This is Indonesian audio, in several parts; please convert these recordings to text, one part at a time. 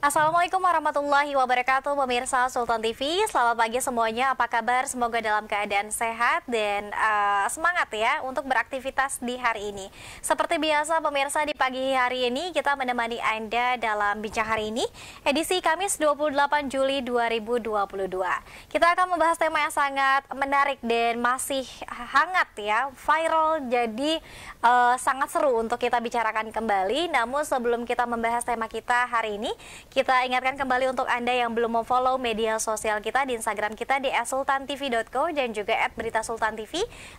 Assalamualaikum warahmatullahi wabarakatuh, pemirsa Sultan TV. Selamat pagi semuanya, apa kabar? Semoga dalam keadaan sehat dan semangat ya untuk beraktivitas di hari ini. Seperti biasa pemirsa, di pagi hari ini kita menemani Anda dalam Bincang Hari Ini, edisi Kamis 28 Juli 2022. Kita akan membahas tema yang sangat menarik dan masih hangat ya, viral, jadi sangat seru untuk kita bicarakan kembali. Namun sebelum kita membahas tema kita hari ini, kita ingatkan kembali untuk Anda yang belum memfollow media sosial kita di Instagram kita di @sultantv.co dan juga @beritasultantv.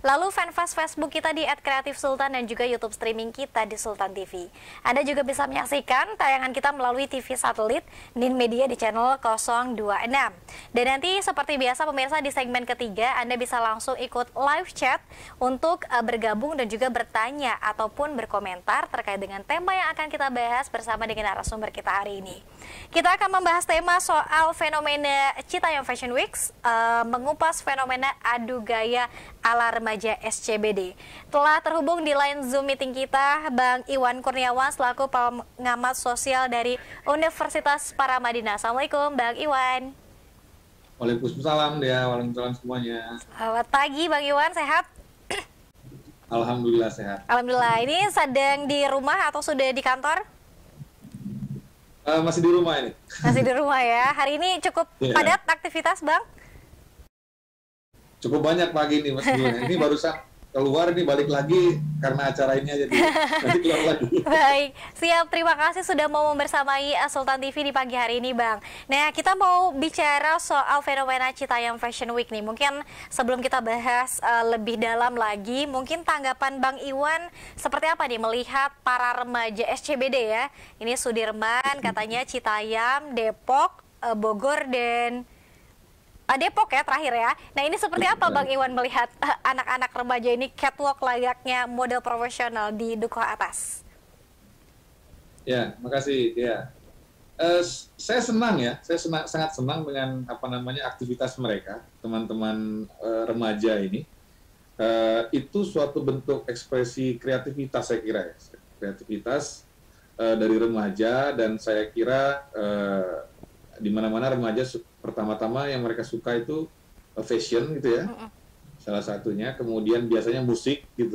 Lalu fanpage Facebook kita di @kreatifsultan dan juga YouTube streaming kita di Sultan TV. Anda juga bisa menyaksikan tayangan kita melalui TV satelit Nin Media di channel 026. Dan nanti seperti biasa pemirsa, di segmen ketiga Anda bisa langsung ikut live chat untuk bergabung dan juga bertanya ataupun berkomentar terkait dengan tema yang akan kita bahas bersama dengan narasumber kita hari ini. Kita akan membahas tema soal fenomena Citayam Fashion Week, mengupas fenomena adu gaya ala remaja SCBD. Telah terhubung di line Zoom meeting kita Bang Iwan Kurniawan selaku pengamat sosial dari Universitas Paramadina. Assalamualaikum Bang Iwan. Waalaikumsalam dia, waalaikumsalam semuanya. Selamat pagi Bang Iwan, sehat? Alhamdulillah sehat. Alhamdulillah. Ini sedang di rumah atau sudah di kantor? Masih di rumah ini. Masih di rumah ya. Hari ini cukup padat aktivitas, Bang? Cukup banyak pagi ini, Mas. Ini barusan keluar, ini balik lagi karena acara ini aja. Nanti keluar lagi. Baik, siap. Terima kasih sudah mau membersamai Sultan TV di pagi hari ini, Bang. Nah, kita mau bicara soal fenomena Citayam Fashion Week nih. Mungkin sebelum kita bahas lebih dalam lagi, mungkin tanggapan Bang Iwan seperti apa nih melihat para remaja SCBD ya. Ini Sudirman, katanya Citayam, Depok, Bogor, dan Depok ya terakhir ya. Nah, ini seperti apa Bang Iwan melihat anak-anak remaja ini catwalk layaknya model profesional di Dukuh Atas? Ya, makasih ya. Saya senang ya, sangat senang dengan aktivitas mereka, teman-teman remaja ini. Itu suatu bentuk ekspresi kreativitas saya kira ya. Kreativitas dari remaja, dan saya kira di mana-mana remaja pertama-tama yang mereka suka itu fashion gitu ya, salah satunya. Kemudian biasanya musik gitu,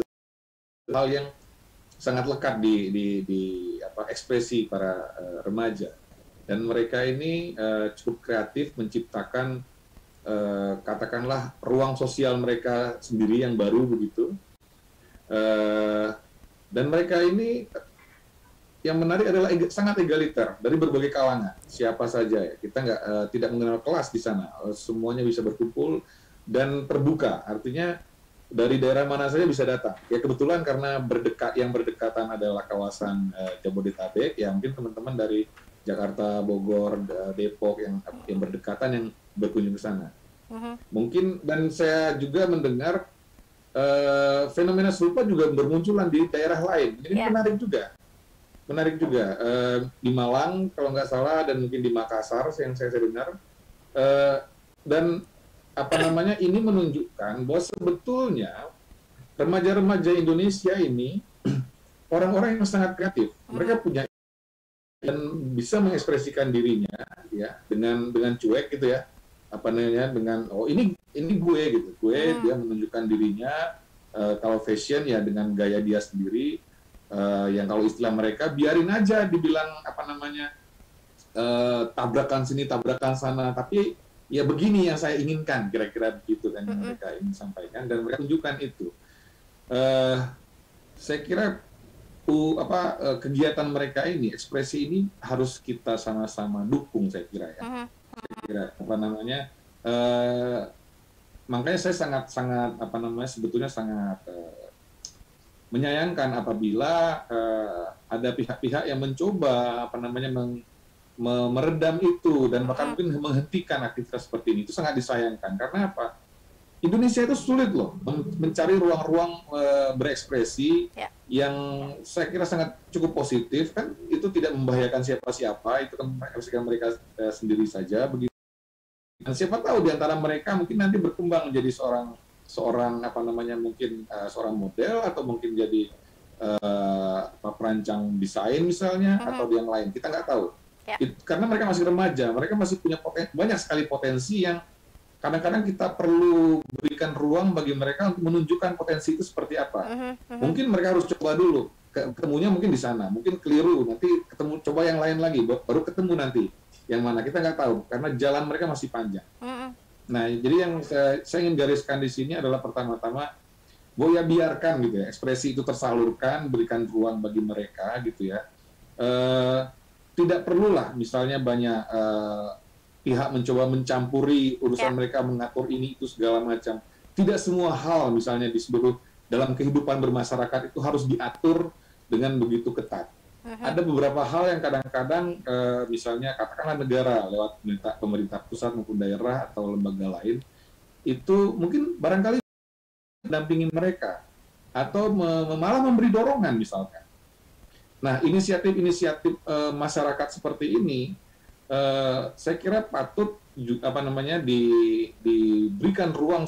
hal yang sangat lekat di ekspresi para remaja. Dan mereka ini cukup kreatif menciptakan katakanlah ruang sosial mereka sendiri yang baru begitu. Dan mereka ini yang menarik adalah sangat egaliter dari berbagai kalangan, siapa saja ya. Kita tidak mengenal kelas di sana, semuanya bisa berkumpul dan terbuka. Artinya dari daerah mana saja bisa datang. Ya kebetulan karena yang berdekatan adalah kawasan Jabodetabek, ya mungkin teman-teman dari Jakarta, Bogor, Depok yang berdekatan yang berkunjung ke sana. Mungkin, dan saya juga mendengar fenomena serupa juga bermunculan di daerah lain. Ini menarik juga di Malang kalau nggak salah, dan mungkin di Makassar yang saya dengar. Dan ini menunjukkan bahwa sebetulnya remaja-remaja Indonesia ini orang-orang yang sangat kreatif. Mereka punya dan bisa mengekspresikan dirinya ya dengan cuek gitu ya, dengan ini gue gitu, dia menunjukkan dirinya. Kalau fashion ya dengan gaya dia sendiri. Yang kalau istilah mereka biarin aja dibilang tabrakan sini tabrakan sana, tapi ya begini yang saya inginkan, kira-kira begitu kan yang mereka ingin sampaikan, dan mereka tunjukkan itu. Saya kira kegiatan mereka ini, ekspresi ini harus kita sama-sama dukung, saya kira ya. Saya kira makanya saya sangat sebetulnya sangat menyayangkan apabila ada pihak-pihak yang mencoba meredam itu dan bahkan mungkin menghentikan aktivitas seperti ini. Itu sangat disayangkan. Karena apa? Indonesia itu sulit loh mencari ruang-ruang berekspresi yang saya kira sangat cukup positif, kan itu tidak membahayakan siapa-siapa, itu kan mengekspresikan mereka sendiri saja begitu. Dan siapa tahu di antara mereka mungkin nanti berkembang menjadi seorang mungkin seorang model, atau mungkin jadi perancang desain misalnya, atau yang lain, kita nggak tahu. Ya. Karena mereka masih remaja, mereka masih punya banyak sekali potensi yang kadang-kadang kita perlu berikan ruang bagi mereka untuk menunjukkan potensi itu seperti apa. Mungkin mereka harus coba dulu, ketemunya mungkin di sana, mungkin keliru, nanti ketemu coba yang lain lagi, baru ketemu nanti yang mana kita nggak tahu karena jalan mereka masih panjang. Nah, jadi yang saya ingin gariskan di sini adalah pertama-tama, bahwa ya biarkan gitu ya, ekspresi itu tersalurkan, berikan ruang bagi mereka gitu ya. Tidak perlulah misalnya banyak pihak mencoba mencampuri urusan mereka, mengatur ini itu segala macam. Tidak semua hal misalnya di seluruh dalam kehidupan bermasyarakat itu harus diatur dengan begitu ketat. Ada beberapa hal yang kadang-kadang misalnya katakanlah negara lewat pemerintah pusat maupun daerah atau lembaga lain itu mungkin barangkali mendampingi mereka atau malah memberi dorongan misalkan. Nah, inisiatif-inisiatif masyarakat seperti ini saya kira patut diberikan ruang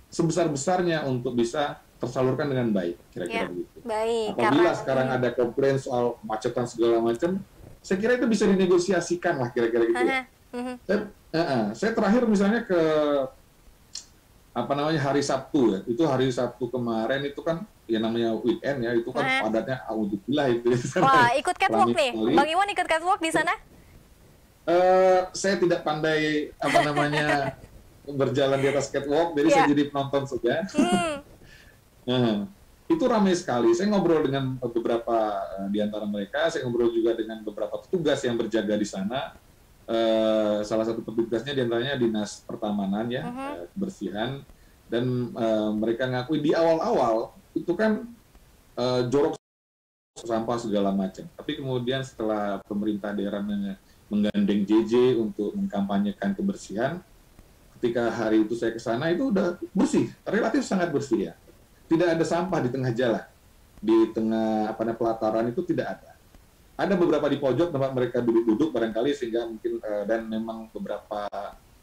sebesar-besarnya untuk bisa tersalurkan dengan baik, kira-kira begitu. Baik, apabila sekarang ada komplain soal kemacetan segala macam, saya kira itu bisa dinegosiasikan lah, kira-kira gitu. Saya terakhir misalnya ke hari Sabtu ya, itu hari Sabtu kemarin itu kan ya namanya weekend ya, itu kan padatnya auzubillah itu. Wah, ikut catwalk nih, Bang Iwan ikut catwalk di sana? Saya tidak pandai berjalan di atas catwalk, jadi saya jadi penonton saja. Itu ramai sekali. Saya ngobrol dengan beberapa di antara mereka, saya ngobrol juga dengan beberapa petugas yang berjaga di sana. Salah satu petugasnya di antaranya dinas pertamanan ya, kebersihan, dan mereka ngakui di awal-awal itu kan jorok sampah segala macam. Tapi kemudian setelah pemerintah daerah menggandeng JJ untuk mengkampanyekan kebersihan, ketika hari itu saya ke sana itu udah bersih, relatif sangat bersih ya. Tidak ada sampah di tengah jalan, di tengah pelataran itu tidak ada. Ada beberapa di pojok tempat mereka duduk-duduk barangkali sehingga mungkin dan memang beberapa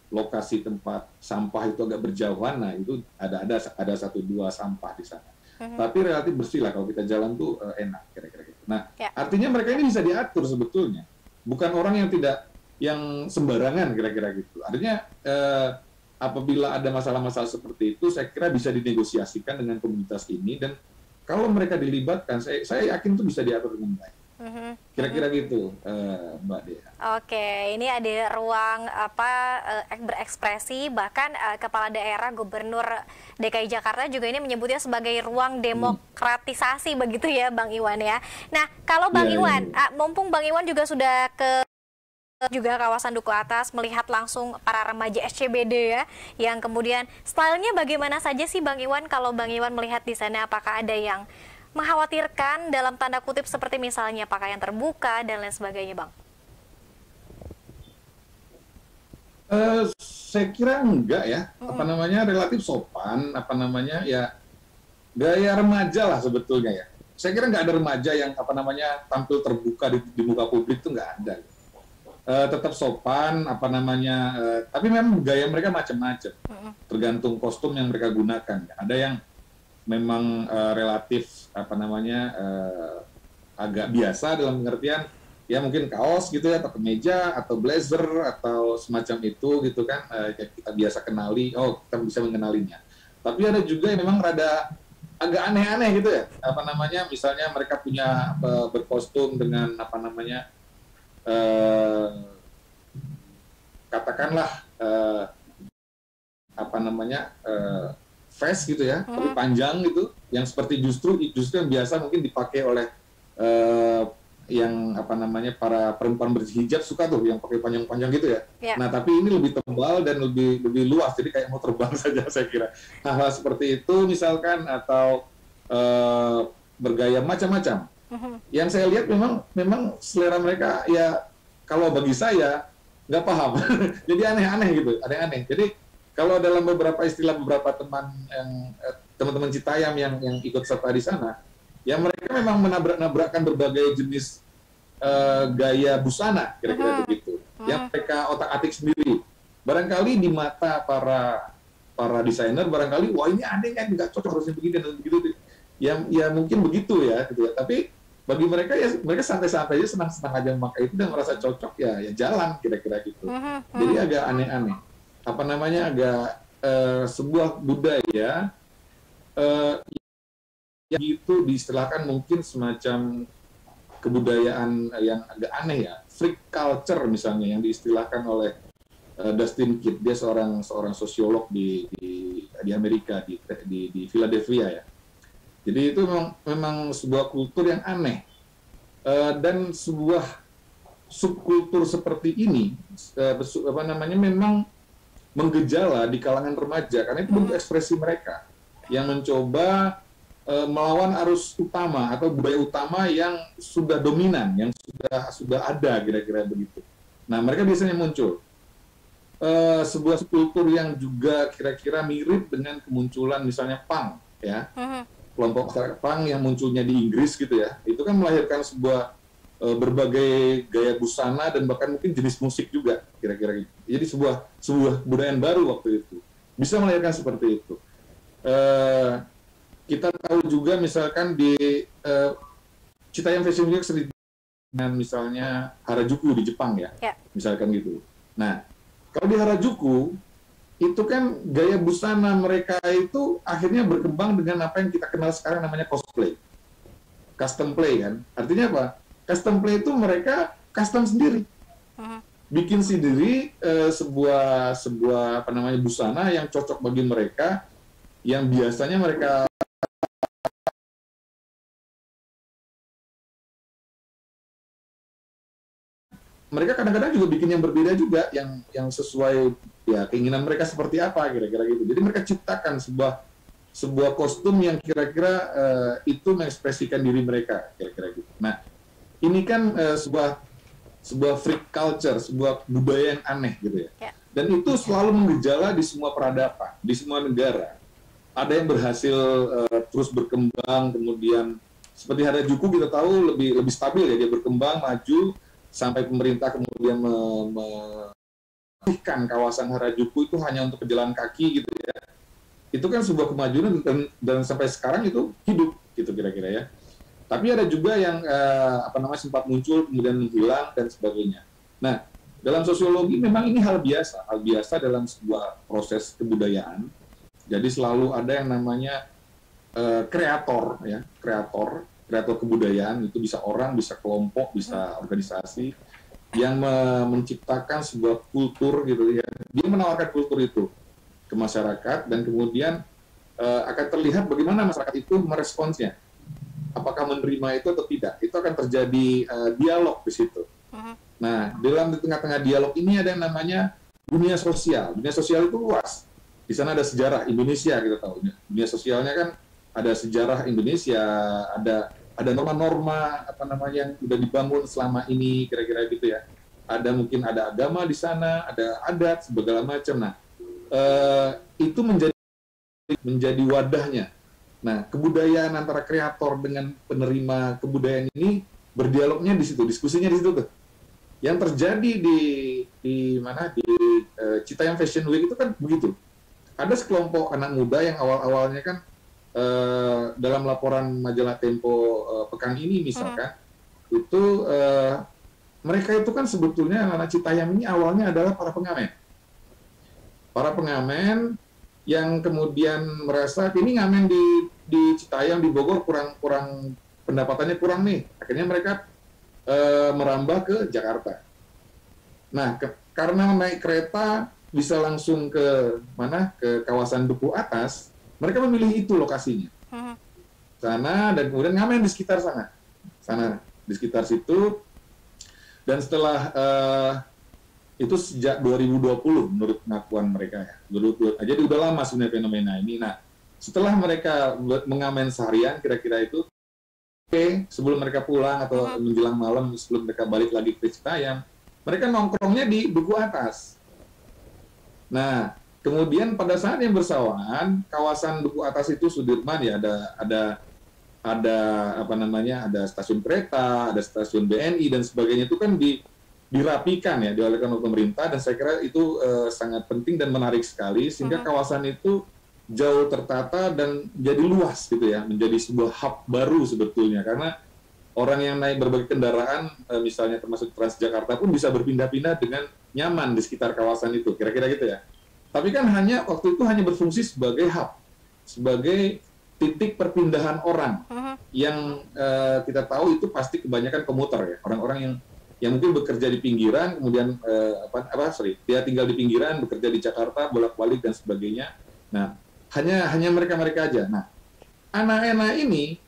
lokasi tempat sampah itu agak berjauhan. Nah itu ada 1-2 sampah di sana. Tapi relatif bersih lah, kalau kita jalan tuh enak kira-kira gitu. Nah artinya mereka ini bisa diatur sebetulnya. Bukan orang yang sembarangan kira-kira gitu. Artinya apabila ada masalah-masalah seperti itu, saya kira bisa dinegosiasikan dengan komunitas ini, dan kalau mereka dilibatkan, saya yakin itu bisa diatur dengan baik. Kira-kira gitu, Mbak Dea. Oke, ini ada ruang berekspresi, bahkan Kepala Daerah Gubernur DKI Jakarta juga ini menyebutnya sebagai ruang demokratisasi begitu ya, Bang Iwan ya. Nah, kalau Bang Iwan, mumpung Bang Iwan juga sudah juga kawasan Duku Atas, melihat langsung para remaja SCBD ya, yang kemudian stylenya bagaimana saja sih Bang Iwan? Kalau Bang Iwan melihat di sana, apakah ada yang mengkhawatirkan dalam tanda kutip seperti misalnya pakaian terbuka dan lain sebagainya, Bang? Saya kira enggak ya, relatif sopan, ya gaya remaja lah sebetulnya ya. Saya kira nggak ada remaja yang tampil terbuka di muka publik, itu nggak ada. Tetap sopan, tapi memang gaya mereka macam-macam, tergantung kostum yang mereka gunakan. Ada yang memang relatif agak biasa dalam pengertian ya mungkin kaos gitu ya, atau kemeja atau blazer atau semacam itu gitu kan, kita biasa kenali, kita bisa mengenalinya. Tapi ada juga yang memang rada agak aneh-aneh gitu ya, misalnya mereka punya berkostum dengan katakanlah vest gitu ya, tapi panjang gitu, yang seperti justru yang biasa mungkin dipakai oleh para perempuan berhijab suka tuh yang pakai panjang-panjang gitu ya. Nah tapi ini lebih tebal dan lebih luas, jadi kayak mau terbang saja saya kira. Hal-hal seperti itu misalkan, atau bergaya macam-macam. Yang saya lihat memang selera mereka ya, kalau bagi saya nggak paham. Jadi aneh-aneh gitu, aneh-aneh. Jadi kalau dalam beberapa istilah beberapa teman-teman Citayam yang ikut serta di sana, ya mereka memang menabrak-nabrakkan berbagai jenis gaya busana, kira-kira begitu. Yang mereka otak-atik sendiri. Barangkali di mata para desainer, wah ini aneh kan, nggak cocok, harusnya begini dan begitu. Ya mungkin begitu ya, gitu ya. Tapi bagi mereka ya mereka santai-santai aja, senang-senang aja memakai itu dan merasa cocok ya jalan kira-kira gitu. Jadi agak aneh-aneh. Apa namanya agak sebuah budaya yang itu diistilahkan mungkin semacam kebudayaan yang agak aneh ya, freak culture misalnya yang diistilahkan oleh Dustin Kidd. Dia seorang sosiolog di Amerika di Philadelphia ya. Jadi itu memang sebuah kultur yang aneh. Dan sebuah subkultur seperti ini memang menggejala di kalangan remaja karena itu bentuk ekspresi mereka yang mencoba melawan arus utama atau budaya utama yang sudah dominan, yang sudah ada kira-kira begitu. Nah, mereka biasanya muncul sebuah subkultur yang juga kira-kira mirip dengan kemunculan misalnya punk ya. Kelompok masyarakat punk yang munculnya di Inggris gitu ya. Itu kan melahirkan sebuah berbagai gaya busana dan bahkan mungkin jenis musik juga kira-kira gitu. Jadi sebuah budaya baru waktu itu. Bisa melahirkan seperti itu. Kita tahu juga misalkan di Citayam Fashion Week dengan misalnya Harajuku di Jepang ya, misalkan gitu. Nah, kalau di Harajuku itu kan gaya busana mereka itu akhirnya berkembang dengan apa yang kita kenal sekarang namanya cosplay, custom play kan. Artinya apa? Custom play itu mereka custom sendiri, bikin sendiri sebuah apa namanya busana yang cocok bagi mereka, yang biasanya mereka kadang-kadang juga bikin yang berbeda juga, yang sesuai ya keinginan mereka seperti apa kira-kira gitu. Jadi mereka ciptakan sebuah kostum yang kira-kira itu mengekspresikan diri mereka kira-kira gitu. Nah, ini kan sebuah freak culture, sebuah budaya yang aneh gitu ya. Dan itu selalu menggejala di semua peradaban, di semua negara. Ada yang berhasil terus berkembang, kemudian seperti Harajuku kita tahu lebih stabil ya, dia berkembang maju sampai pemerintah kemudian mengalihkan kawasan Harajuku itu hanya untuk pejalan kaki gitu ya. Itu kan sebuah kemajuan dan sampai sekarang itu hidup gitu kira-kira ya. Tapi ada juga yang sempat muncul kemudian menghilang dan sebagainya. Nah, dalam sosiologi memang ini hal biasa dalam sebuah proses kebudayaan. Jadi selalu ada yang namanya kreator kebudayaan, itu bisa orang, bisa kelompok, bisa organisasi yang menciptakan sebuah kultur gitu ya. Dia menawarkan kultur itu ke masyarakat dan kemudian akan terlihat bagaimana masyarakat itu meresponsnya. Apakah menerima itu atau tidak? Itu akan terjadi dialog di situ. Nah, di tengah-tengah dialog ini ada yang namanya dunia sosial. Dunia sosial itu luas. Di sana ada sejarah Indonesia, kita tahu. Dunia sosialnya kan ada sejarah Indonesia, ada norma-norma yang sudah dibangun selama ini kira-kira gitu ya. Mungkin ada agama di sana, ada adat segala macam. Nah, itu menjadi wadahnya. Nah, kebudayaan antara kreator dengan penerima kebudayaan ini berdialognya di situ, diskusinya di situ tuh. Yang terjadi di Citayam Fashion Week itu kan begitu. Ada sekelompok anak muda yang awal-awalnya kan dalam laporan majalah Tempo pekan ini misalkan itu mereka itu kan sebetulnya anak Citayam ini awalnya adalah para pengamen yang kemudian merasa ini ngamen di Citayam di Bogor kurang pendapatannya kurang nih, akhirnya mereka merambah ke Jakarta. Nah, karena naik kereta bisa langsung ke kawasan Duku Atas, mereka memilih itu lokasinya sana dan kemudian ngamen di sekitar sana di sekitar situ. Dan setelah itu sejak 2020 menurut pengakuan mereka ya, jadi udah lama sebenarnya fenomena ini. Nah, setelah mereka mengamen seharian kira-kira itu, sebelum mereka pulang atau menjelang malam sebelum mereka balik lagi ke Citayam, mereka nongkrongnya di Duku Atas. Nah, kemudian pada saat yang bersamaan, kawasan Duku Atas itu Sudirman ya, ada stasiun kereta, ada stasiun BNI dan sebagainya, itu kan dirapikan ya, diolehkan oleh pemerintah, dan saya kira itu sangat penting dan menarik sekali sehingga kawasan itu jauh tertata dan jadi luas gitu ya, menjadi sebuah hub baru sebetulnya, karena orang yang naik berbagai kendaraan, misalnya termasuk Transjakarta pun bisa berpindah-pindah dengan nyaman di sekitar kawasan itu, kira-kira gitu ya. Tapi kan waktu itu hanya berfungsi sebagai hub, sebagai titik perpindahan orang yang kita tahu itu pasti kebanyakan komuter ya, orang-orang yang mungkin bekerja di pinggiran, kemudian dia tinggal di pinggiran, bekerja di Jakarta, bolak-balik dan sebagainya. Nah, hanya mereka-mereka aja. Nah, anak-anak ini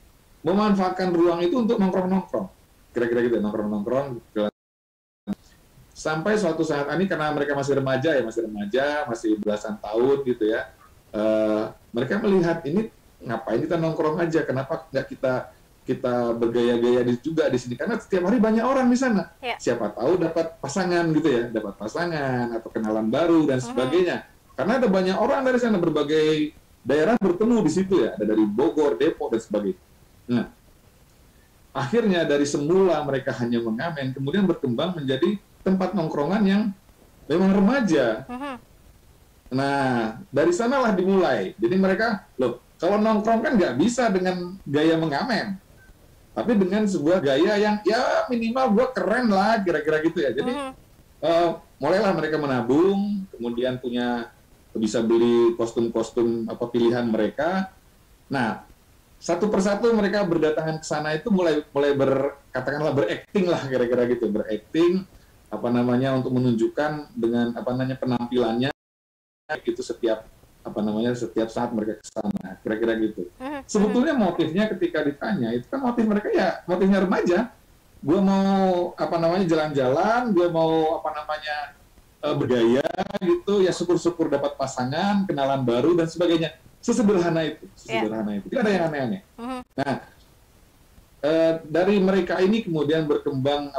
memanfaatkan ruang itu untuk nongkrong-nongkrong, kira-kira gitu, nongkrong-nongkrong. Sampai suatu saat ini karena mereka masih remaja, masih belasan tahun gitu ya, mereka melihat ini ngapain kita nongkrong aja, kenapa nggak kita bergaya-gaya juga di sini, karena setiap hari banyak orang di sana. Siapa tahu dapat pasangan gitu ya, dapat pasangan atau kenalan baru dan sebagainya. Karena ada banyak orang dari sana, berbagai daerah bertemu di situ ya, ada dari Bogor, Depok dan sebagainya. Nah, akhirnya dari semula mereka hanya mengamen, kemudian berkembang menjadi tempat nongkrongan yang memang remaja. Nah, dari sanalah dimulai. Jadi mereka, kalau nongkrong kan nggak bisa dengan gaya mengamen, tapi dengan sebuah gaya yang ya minimal gue keren lah, kira-kira gitu ya. Jadi mulailah mereka menabung, kemudian bisa beli kostum-kostum pilihan mereka. Nah, satu persatu mereka berdatangan ke sana itu mulai katakanlah berakting lah, kira-kira gitu, berakting untuk menunjukkan dengan penampilannya gitu setiap saat mereka ke sana, kira-kira gitu. Sebetulnya motifnya ketika ditanya itu kan motif mereka ya motifnya remaja. Gue mau jalan-jalan, gue mau bergaya gitu ya, syukur-syukur dapat pasangan, kenalan baru dan sebagainya. Sesederhana itu. Tidak ada yang aneh-aneh. Nah, dari mereka ini kemudian berkembang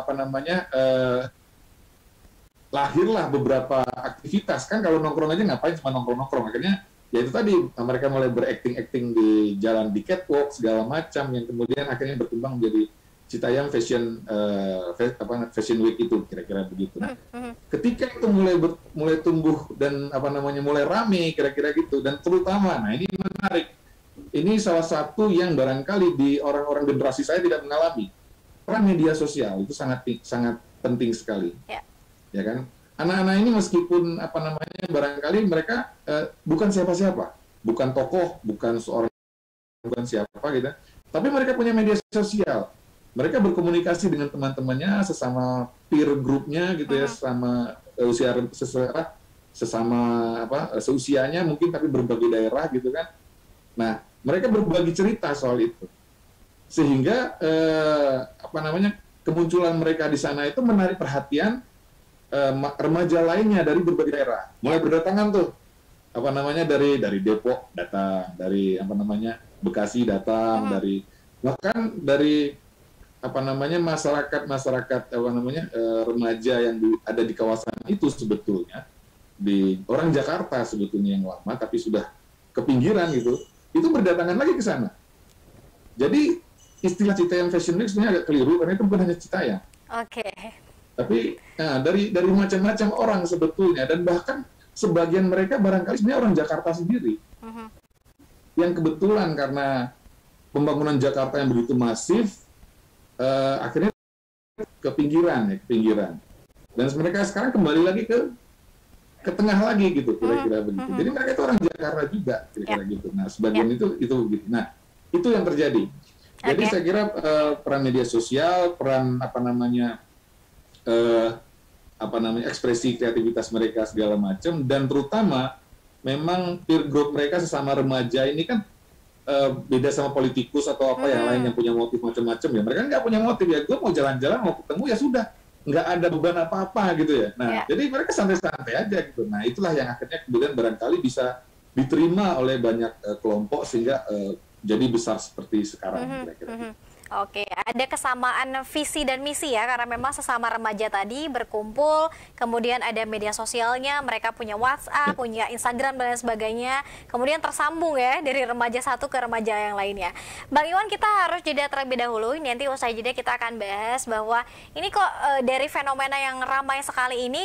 lahirlah beberapa aktivitas. Kan kalau nongkrong aja ngapain cuma nongkrong-nongkrong, akhirnya ya itu tadi mereka mulai berakting-akting di jalan, di catwalk segala macam, yang kemudian akhirnya berkembang menjadi Citayam Fashion Week itu, kira-kira begitu. Nah, ketika itu mulai tumbuh dan mulai rame, kira-kira gitu, dan terutama, nah ini menarik, ini salah satu yang barangkali di orang-orang generasi saya tidak mengalami, peran media sosial itu sangat penting sekali. Ya kan, anak-anak ini meskipun barangkali mereka bukan siapa-siapa, bukan tokoh, bukan siapa gitu, tapi mereka punya media sosial. Mereka berkomunikasi dengan teman-temannya, sesama peer grupnya gitu ya, seusianya mungkin, tapi berbagai daerah gitu kan. Nah, mereka berbagi cerita soal itu, sehingga kemunculan mereka di sana itu menarik perhatian remaja lainnya dari berbagai daerah. Mulai berdatangan tuh dari Depok datang, dari Bekasi datang, dari bahkan dari masyarakat remaja yang ada di kawasan itu, sebetulnya di orang Jakarta sebetulnya yang lama tapi sudah ke pinggiran gitu, itu berdatangan lagi ke sana. Jadi istilah Citayam Fashion Week sebenarnya agak keliru, karena itu bukan hanya Citayam. Tapi dari macam-macam orang sebetulnya, dan bahkan sebagian mereka barangkali sebenarnya orang Jakarta sendiri, yang kebetulan karena pembangunan Jakarta yang begitu masif, akhirnya ke pinggiran. Dan mereka sekarang kembali lagi ke tengah lagi gitu, kira-kira begitu. Jadi mereka itu orang Jakarta juga, kira-kira gitu. Nah, sebagian itu begitu. Nah, itu yang terjadi. Jadi saya kira peran media sosial, peran ekspresi kreativitas mereka segala macam, dan terutama memang peer group mereka sesama remaja ini kan beda sama politikus atau yang lain yang punya motif macam-macam ya. Mereka nggak punya motif ya, gue mau jalan-jalan, mau ketemu ya sudah, nggak ada beban apa-apa gitu ya. Nah, jadi mereka santai-santai aja gitu. Nah, itulah yang akhirnya kemudian barangkali bisa diterima oleh banyak kelompok sehingga jadi besar seperti sekarang, kira-kira. Oke, ada kesamaan visi dan misi ya, karena memang sesama remaja tadi berkumpul, kemudian ada media sosialnya, mereka punya WhatsApp, punya Instagram dan lain sebagainya, kemudian tersambung ya dari remaja satu ke remaja yang lainnya. Bang Iwan, kita harus jeda terlebih dahulu, nanti usai jeda kita akan bahas bahwa ini kok dari fenomena yang ramai sekali ini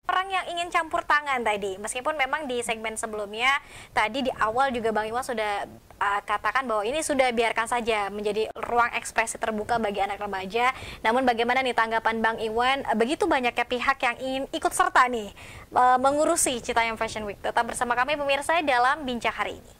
orang yang ingin campur tangan tadi, meskipun memang di segmen sebelumnya tadi di awal juga Bang Iwan sudah katakan bahwa ini sudah biarkan saja menjadi ruang ekspresi terbuka bagi anak remaja. Namun bagaimana nih tanggapan Bang Iwan, begitu banyaknya pihak yang ingin ikut serta nih mengurusi Citayam Fashion Week. Tetap bersama kami pemirsa dalam Bincang Hari ini.